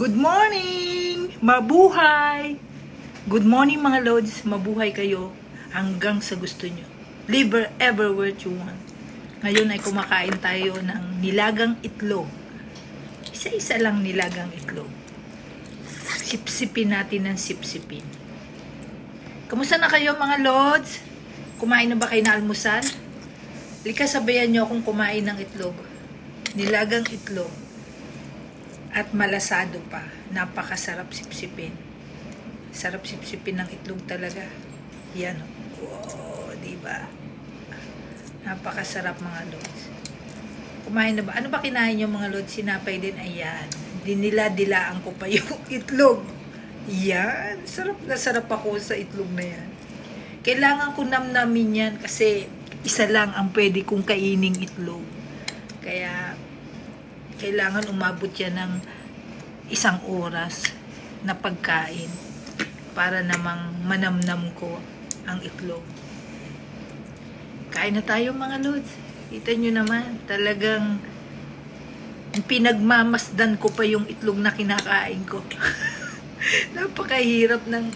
Good morning! Mabuhay! Good morning mga Lods, mabuhay kayo hanggang sa gusto nyo. Live ever where you want. Ngayon ay kumakain tayo ng nilagang itlog. Isa-isa lang nilagang itlog. Sipsipin natin ng sipsipin. Kamusta na kayo mga Lods? Kumain na ba kayo na almusal? Lika sabayan nyo akong kumain ng itlog. Nilagang itlog. At malasado pa. Napakasarap sipsipin. Sarap sipsipin ng itlog talaga. Yan. Oh, diba? Napakasarap mga Lods. Kumain na ba? Ano ba kinain nyo mga Lods? Sinapay din. Ayan. Dinila-dilaan ko pa yung itlog. Yan. Sarap na sarap ako sa itlog na yan. Kailangan ko namnamin yan kasi isa lang ang pwede kong kaining itlog. Kaya kailangan umabot yan ng 1 oras na pagkain para namang manamnam ko ang itlog. Kain na tayo mga Lods. Kita nyo naman, talagang pinagmamasdan ko pa yung itlog na kinakain ko. Napakahirap ng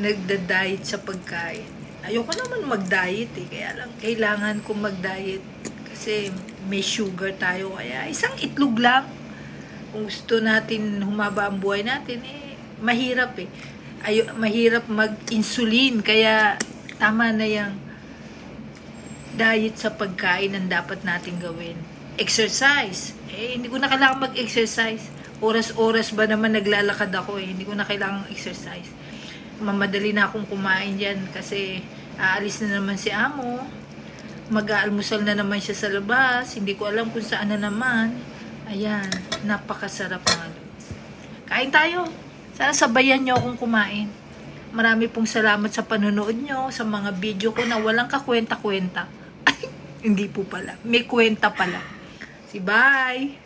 nagda-diet sa pagkain. Ayoko naman mag-diet kaya lang kailangan kong mag-diet kasi may sugar tayo, kaya isang itlog lang. Kung gusto natin humaba ang buhay natin, mahirap mahirap mag-insulin, kaya tama na yung diet sa pagkain ang dapat natin gawin. Exercise. Hindi ko na kailangan mag-exercise. Oras-oras ba naman naglalakad ako hindi ko na kailangan exercise. Mamadali na akong kumain dyan kasi aalis na naman si amo. Mag-aalmusal na naman siya sa labas. Hindi ko alam kung saan na naman. Ayan, napakasarap mga Lods. Kain tayo. Sana sabayan nyo akong kumain. Marami pong salamat sa panonood nyo, sa mga video ko na walang kakwenta-kwenta. Hindi po pala. May kwenta pala. Bye!